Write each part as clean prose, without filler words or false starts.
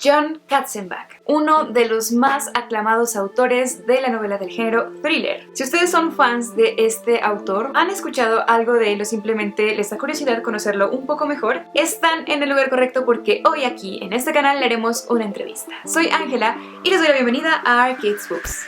John Katzenbach, uno de los más aclamados autores de la novela del género thriller. Si ustedes son fans de este autor, han escuchado algo de él o simplemente les da curiosidad conocerlo un poco mejor, están en el lugar correcto porque hoy aquí en este canal le haremos una entrevista. Soy Ángela y les doy la bienvenida a Arcade's Books.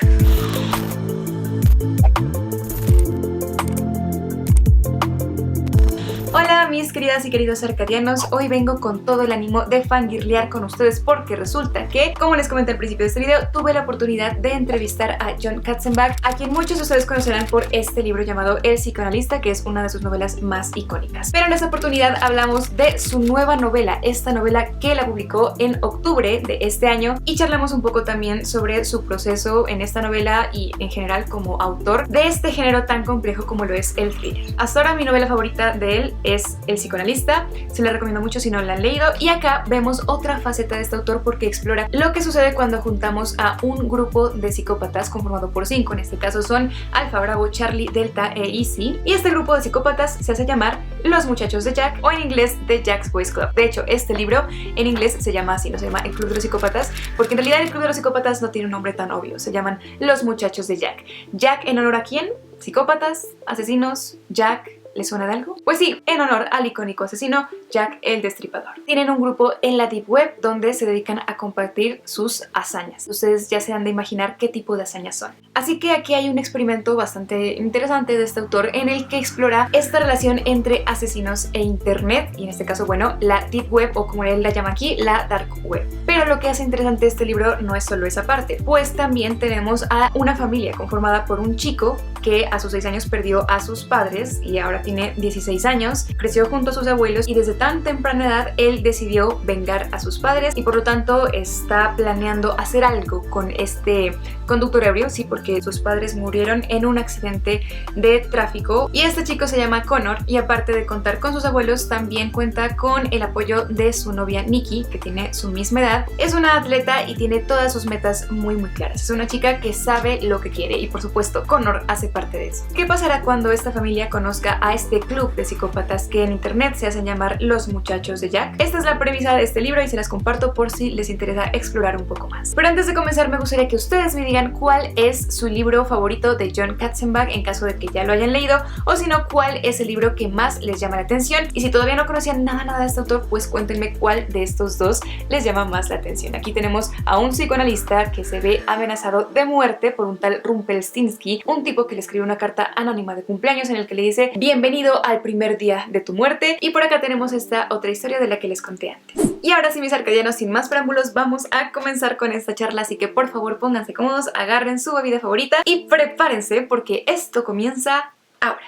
Hola mis queridas y queridos arcadianos, hoy vengo con todo el ánimo de fangirlear con ustedes porque resulta que, como les comenté al principio de este video, tuve la oportunidad de entrevistar a John Katzenbach, a quien muchos de ustedes conocerán por este libro llamado El Psicoanalista, que es una de sus novelas más icónicas. Pero en esta oportunidad hablamos de su nueva novela, esta novela que la publicó en octubre de este año, y charlamos un poco también sobre su proceso en esta novela y en general como autor de este género tan complejo como lo es el thriller. Hasta ahora mi novela favorita de él es El Psicoanalista, se la recomiendo mucho si no la han leído, y acá vemos otra faceta de este autor porque explora lo que sucede cuando juntamos a un grupo de psicópatas conformado por 5, en este caso son Alfa, Bravo, Charlie, Delta y C, y este grupo de psicópatas se hace llamar Los Muchachos de Jack, o en inglés The Jack's Boys Club. De hecho, este libro en inglés se llama así, no se llama El Club de los Psicópatas, porque en realidad el Club de los Psicópatas no tiene un nombre tan obvio, se llaman Los Muchachos de Jack. ¿Jack en honor a quién? Psicópatas, asesinos, Jack. ¿Les suena de algo? Pues sí, en honor al icónico asesino Jack el Destripador. Tienen un grupo en la Deep Web donde se dedican a compartir sus hazañas. Ustedes ya se han de imaginar qué tipo de hazañas son. Así que aquí hay un experimento bastante interesante de este autor en el que explora esta relación entre asesinos e internet, y en este caso, bueno, la Deep Web, o como él la llama aquí, la Dark Web. Pero lo que hace interesante este libro no es solo esa parte, pues también tenemos a una familia conformada por un chico que a sus 6 años perdió a sus padres y ahora tiene 16 años, creció junto a sus abuelos y desde tan temprana edad él decidió vengar a sus padres y por lo tanto está planeando hacer algo con este conductor ebrio, sí, porque sus padres murieron en un accidente de tráfico, y este chico se llama Connor y aparte de contar con sus abuelos también cuenta con el apoyo de su novia Nikki, que tiene su misma edad, es una atleta y tiene todas sus metas muy claras, es una chica que sabe lo que quiere y por supuesto Connor hace parte de eso. ¿Qué pasará cuando esta familia conozca a este club de psicópatas que en internet se hacen llamar Los Muchachos de Jack? Esta es la premisa de este libro y se las comparto por si les interesa explorar un poco más. Pero antes de comenzar me gustaría que ustedes me digan cuál es su libro favorito de John Katzenbach en caso de que ya lo hayan leído, o si no, cuál es el libro que más les llama la atención, y si todavía no conocían nada de este autor, pues cuéntenme cuál de estos dos les llama más la atención. Aquí tenemos a un psicoanalista que se ve amenazado de muerte por un tal Rumpelstiltskin, un tipo que le escribe una carta anónima de cumpleaños en el que le dice bienvenido al primer día de tu muerte, y por acá tenemos esta otra historia de la que les conté antes. Y ahora sí, mis arcadianos, sin más preámbulos, vamos a comenzar con esta charla, así que por favor pónganse cómodos, agarren su bebida favorita y prepárense porque esto comienza ahora.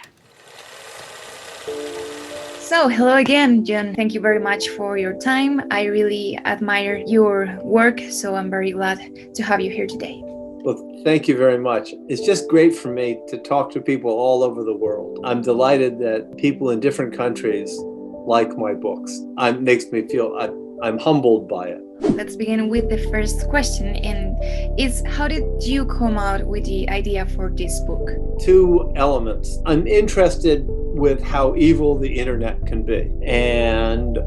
So, hello again, John. Thank you very much for your time. I really admire your work, so I'm very glad to have you here today. Well, thank you very much. It's just great for me to talk to people all over the world. I'm delighted that people in different countries like my books. It makes me feel I'm humbled by it. Let's begin with the first question, and it's how did you come out with the idea for this book? 2 elements. I'm interested with how evil the internet can be, and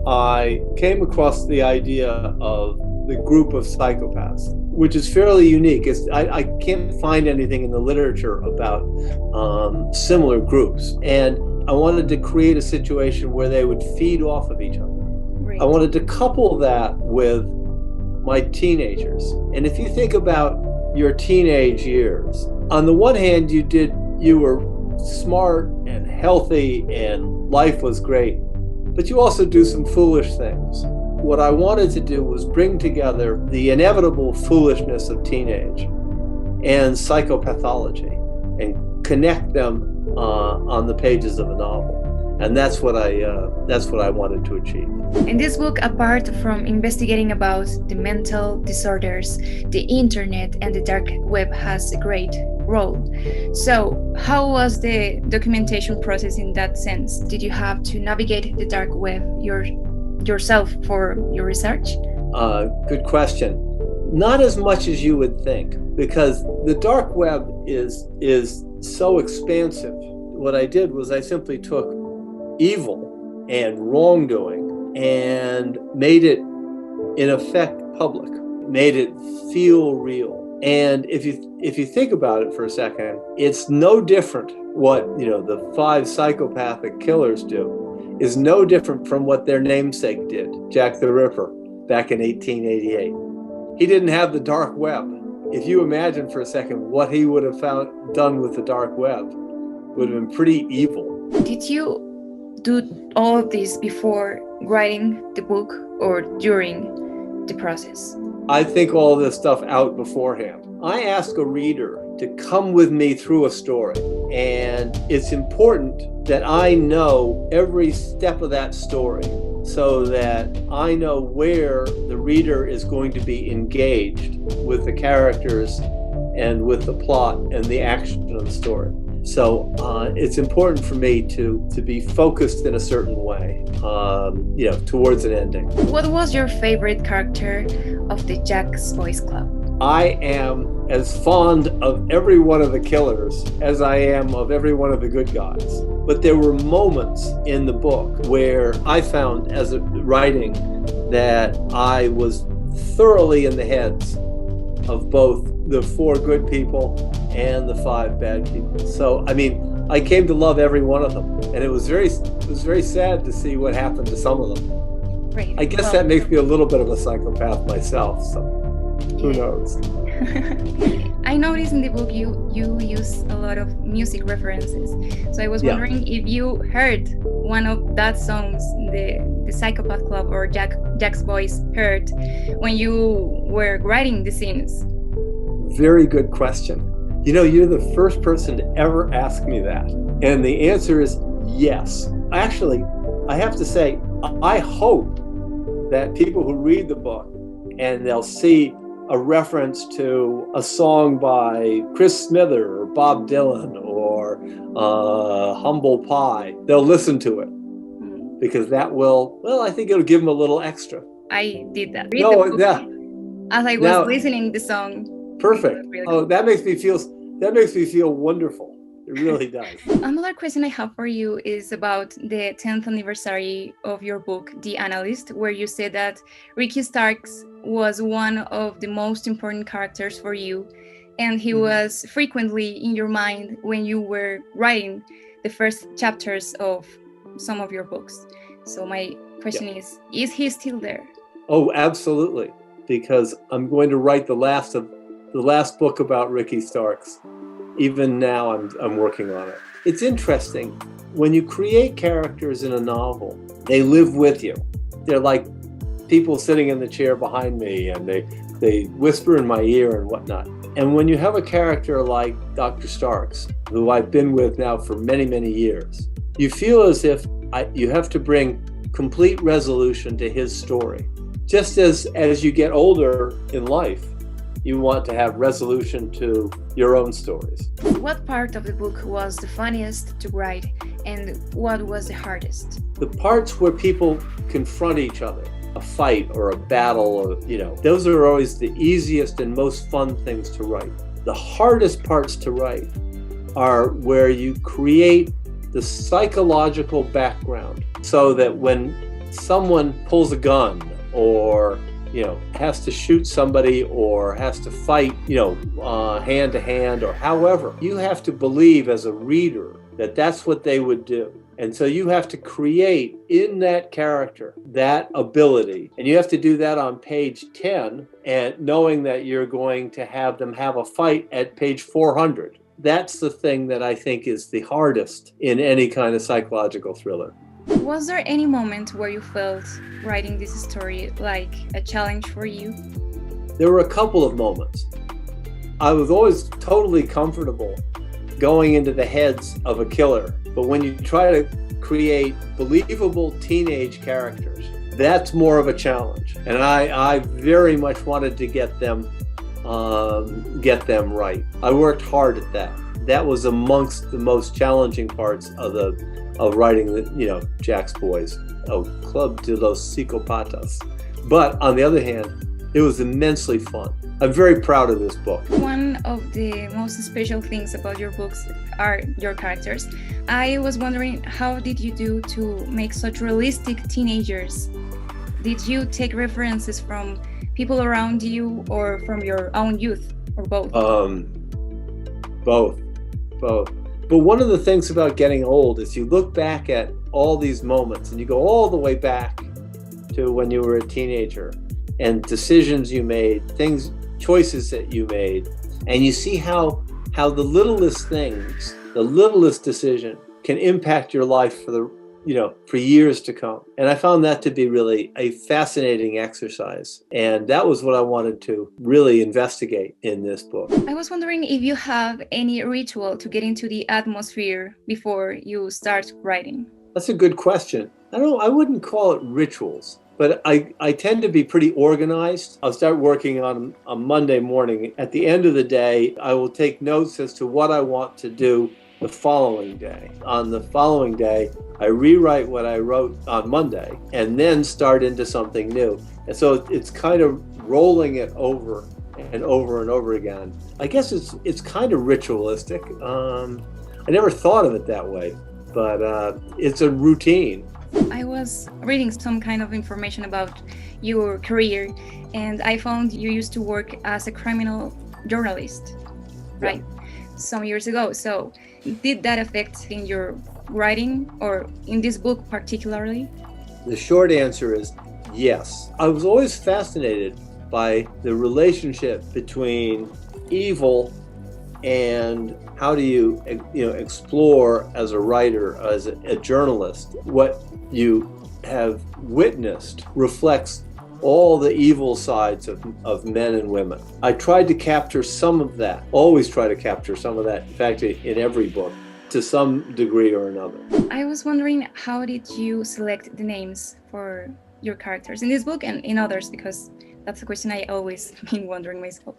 I came across the idea of the group of psychopaths, which is fairly unique. I can't find anything in the literature about similar groups, and I wanted to create a situation where they would feed off of each other. Right. I wanted to couple that with my teenagers. And if you think about your teenage years, on the one hand, you were smart and healthy and life was great, but you also do some foolish things. What I wanted to do was bring together the inevitable foolishness of teenage and psychopathology and connect them on the pages of a novel. And that's what I wanted to achieve. In this book, apart from investigating about the mental disorders, the internet and the dark web has a great role. So how was the documentation process in that sense? Did you have to navigate the dark web yourself for your research? Good question. Not as much as you would think, because the dark web is so expansive. What I did was I simply took evil and wrongdoing and made it in effect public, made it feel real. And if you think about it for a second, it's no different what, the 5 psychopathic killers do is no different from what their namesake did, Jack the Ripper, back in 1888. He didn't have the dark web. If you imagine for a second what he would have done with the dark web, would have been pretty evil. Did you do all of this before writing the book or during the process? I think all this stuff out beforehand. I ask a reader to come with me through a story, and it's important that I know every step of that story so that I know where the reader is going to be engaged with the characters and with the plot and the action of the story. So it's important for me to be focused in a certain way, towards an ending. What was your favorite character of the Jack's Boys Club? I am as fond of every one of the killers as I am of every one of the good guys. But there were moments in the book where I found, as a writing, that I was thoroughly in the heads of both the 4 good people and the 5 bad people. So, I came to love every one of them, and it was very sad to see what happened to some of them. Right. I guess that makes me a little bit of a psychopath myself, so who knows? I noticed in the book you use a lot of music references. So I was wondering if you heard one of that songs the Psychopath Club or Jack's Boys heard when you were writing the scenes. Very good question. You're the first person to ever ask me that. And the answer is yes. Actually, I have to say, I hope that people who read the book and they'll see a reference to a song by Chris Smither or Bob Dylan or Humble Pie, they'll listen to it because that will, I think it'll give them a little extra. I did that. As I was listening the song. Perfect. Really that makes me feel wonderful. It really does. Another question I have for you is about the 10th anniversary of your book, The Analyst, where you said that Ricky Starks was one of the most important characters for you, and he was frequently in your mind when you were writing the first chapters of some of your books. So my question is he still there? Oh, absolutely. Because I'm going to write the last book about Ricky Starks. Even now, I'm working on it. It's interesting. When you create characters in a novel, they live with you. They're like people sitting in the chair behind me, and they whisper in my ear and whatnot. And when you have a character like Dr. Starks, who I've been with now for many, many years, you feel as if you have to bring complete resolution to his story. Just as you get older in life, you want to have resolution to your own stories. What part of the book was the funniest to write, and what was the hardest? The parts where people confront each other, a fight or a battle, or, those are always the easiest and most fun things to write. The hardest parts to write are where you create the psychological background so that when someone pulls a gun or has to shoot somebody or has to fight, hand to hand or however, you have to believe as a reader that that's what they would do. And so you have to create in that character that ability. And you have to do that on page 10 and knowing that you're going to have them have a fight at page 400. That's the thing that I think is the hardest in any kind of psychological thriller. Was there any moment where you felt writing this story like a challenge for you? There were a couple of moments. I was always totally comfortable going into the heads of a killer, but when you try to create believable teenage characters, that's more of a challenge. And I very much wanted to get them right. I worked hard at that. That was amongst the most challenging parts of writing Jack's Boys, Club de los Psicópatas. But on the other hand, it was immensely fun. I'm very proud of this book. One of the most special things about your books are your characters. I was wondering, how did you do to make such realistic teenagers Did you take references from people around you or from your own youth, or both? Both. But one of the things about getting old is you look back at all these moments and you go all the way back to when you were a teenager and decisions you made, choices that you made, and you see how the littlest things, the littlest decision can impact your life for years to come. And I found that to be really a fascinating exercise. And that was what I wanted to really investigate in this book. I was wondering if you have any ritual to get into the atmosphere before you start writing. That's a good question. I wouldn't call it rituals, but I tend to be pretty organized. I'll start working on a Monday morning. At the end of the day, I will take notes as to what I want to do the following day. On the following day, I rewrite what I wrote on Monday and then start into something new. And so it's kind of rolling it over and over and over again. I guess it's kind of ritualistic. I never thought of it that way, but it's a routine. I was reading some kind of information about your career, and I found you used to work as a criminal journalist, right? Yeah. Some years ago. So did that affect in your writing or in this book particularly? The short answer is yes. I was always fascinated by the relationship between evil and how do you explore as a writer, as a journalist, what you have witnessed reflects all the evil sides of men and women. I tried to capture some of that, always try to capture some of that, in fact, in every book, to some degree or another. I was wondering, how did you select the names for your characters in this book and in others? Because that's a question I always been wondering myself.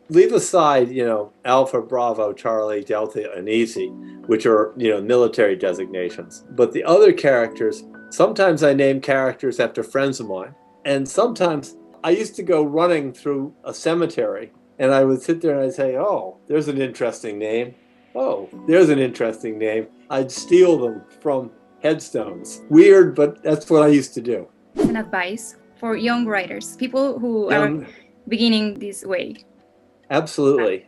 Leave aside, Alpha, Bravo, Charlie, Delta, and Easy, which are, military designations. But the other characters, sometimes I name characters after friends of mine. And sometimes I used to go running through a cemetery and I would sit there and I'd say, oh, there's an interesting name. Oh, there's an interesting name. I'd steal them from headstones. Weird, but that's what I used to do. An advice for young writers, people who are beginning this way. Absolutely.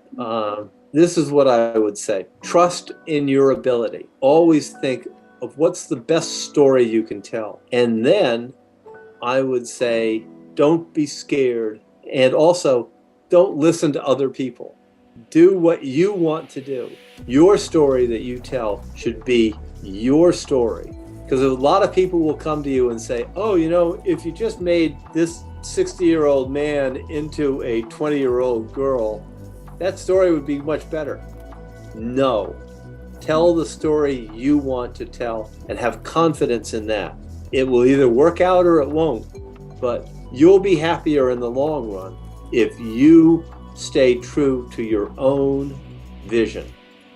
This is what I would say. Trust in your ability. Always think of what's the best story you can tell. And then I would say, don't be scared. And also, don't listen to other people. Do what you want to do. Your story that you tell should be your story. Because a lot of people will come to you and say, oh, if you just made this 60-year-old man into a 20-year-old girl, that story would be much better. No. Tell the story you want to tell and have confidence in that. It will either work out or it won't, but you'll be happier in the long run if you stay true to your own vision.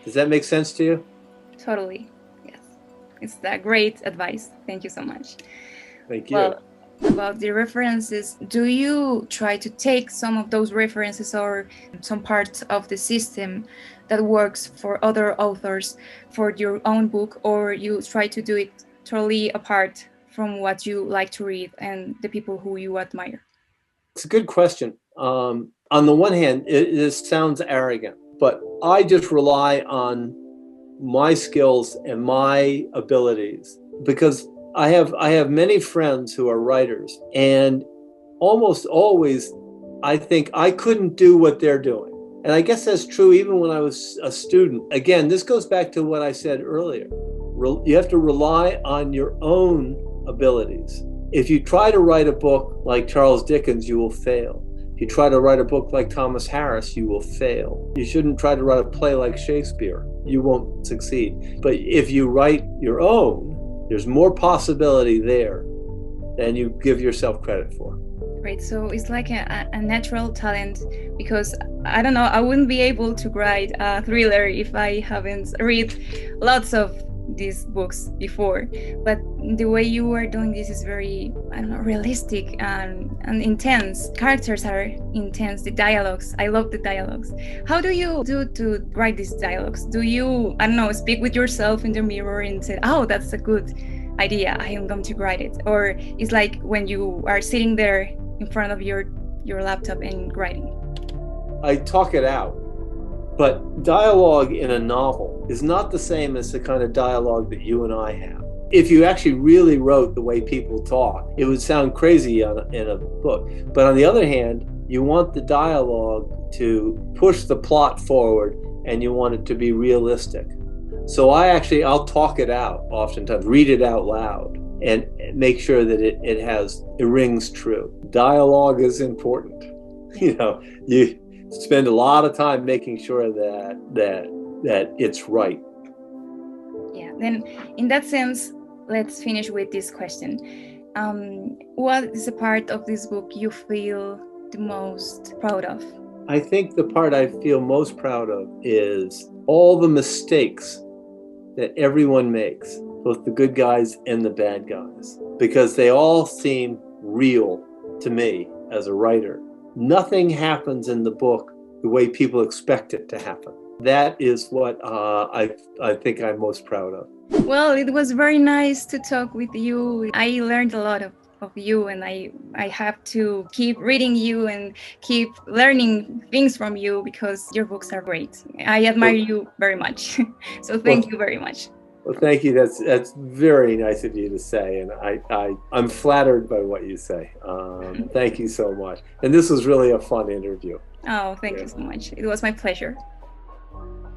Does that make sense to you? Totally, yes. It's that great advice. Thank you so much. Thank you. Well, about the references, do you try to take some of those references or some parts of the system that works for other authors for your own book, or you try to do it totally apart from what you like to read and the people who you admire? It's a good question. On the one hand, it sounds arrogant, but I just rely on my skills and my abilities because I have many friends who are writers, and almost always I think I couldn't do what they're doing. And I guess that's true even when I was a student. Again, this goes back to what I said earlier. You have to rely on your own abilities. If you try to write a book like Charles Dickens, you will fail. If you try to write a book like Thomas Harris, you will fail. You shouldn't try to write a play like Shakespeare. You won't succeed. But if you write your own, there's more possibility there than you give yourself credit for. Right, so it's like a natural talent, because I don't know, I wouldn't be able to write a thriller if I haven't read lots of these books before. But the way you are doing this is very, realistic and intense. Characters are intense, the dialogues, I love the dialogues. How do you do to write these dialogues? Do you, speak with yourself in the mirror and say, oh, that's a good idea, I am going to write it, or it's like when you are sitting there in front of your laptop and writing? I talk it out, but dialogue in a novel is not the same as the kind of dialogue that you and I have. If you actually really wrote the way people talk, it would sound crazy in a book. But on the other hand, you want the dialogue to push the plot forward, and you want it to be realistic. So I'll talk it out oftentimes, read it out loud, and make sure that it rings true. Dialogue is important. You spend a lot of time making sure that it's right. Yeah, then in that sense, let's finish with this question. What is a part of this book you feel the most proud of? I think the part I feel most proud of is all the mistakes that everyone makes, both the good guys and the bad guys, because they all seem real to me as a writer. Nothing happens in the book the way people expect it to happen. That is what I think I'm most proud of. Well, it was very nice to talk with you. I learned a lot of you, and I have to keep reading you and keep learning things from you, because your books are great. I admire you very much. So thank you very much. Well, thank you. That's very nice of you to say, and I'm flattered by what you say. Thank you so much. And this was really a fun interview. Oh, thank you so much. It was my pleasure.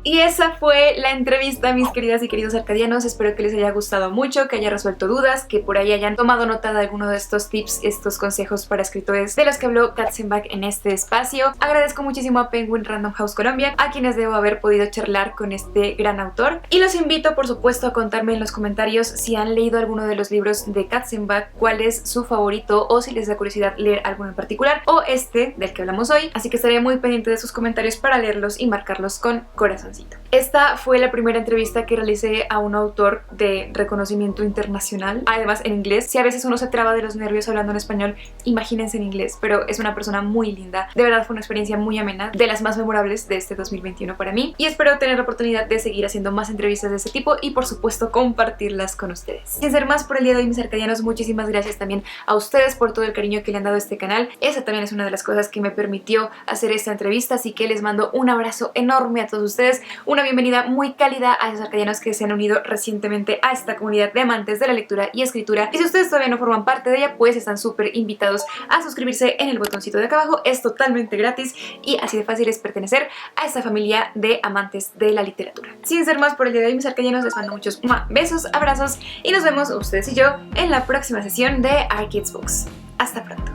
Y esa fue la entrevista, mis queridas y queridos arcadianos. Espero que les haya gustado mucho, que haya resuelto dudas, que por ahí hayan tomado nota de alguno de estos tips, estos consejos para escritores de los que habló Katzenbach en este espacio. Agradezco muchísimo a Penguin Random House Colombia, a quienes debo haber podido charlar con este gran autor. Y los invito, por supuesto, a contarme en los comentarios si han leído alguno de los libros de Katzenbach, cuál es su favorito, o si les da curiosidad leer alguno en particular, o este del que hablamos hoy. Así que estaré muy pendiente de sus comentarios para leerlos y marcarlos con corazón. Esta fue la primera entrevista que realicé a un autor de reconocimiento internacional, además en inglés. Si a veces uno se traba de los nervios hablando en español, imagínense en inglés, pero es una persona muy linda. De verdad fue una experiencia muy amena, de las más memorables de este 2021 para mí, y espero tener la oportunidad de seguir haciendo más entrevistas de este tipo y por supuesto compartirlas con ustedes. Sin ser más por el día de hoy, mis arcadianos, muchísimas gracias también a ustedes por todo el cariño que le han dado a este canal. Esa también es una de las cosas que me permitió hacer esta entrevista, así que les mando un abrazo enorme a todos ustedes. Una bienvenida muy cálida a esos arcadianos que se han unido recientemente a esta comunidad de amantes de la lectura y escritura. Y si ustedes todavía no forman parte de ella, pues están súper invitados a suscribirse en el botoncito de acá abajo. Es totalmente gratis y así de fácil es pertenecer a esta familia de amantes de la literatura. Sin ser más por el día de hoy, mis arcadianos, les mando muchos besos, abrazos y nos vemos ustedes y yo en la próxima sesión de Our Kids Books. Hasta pronto.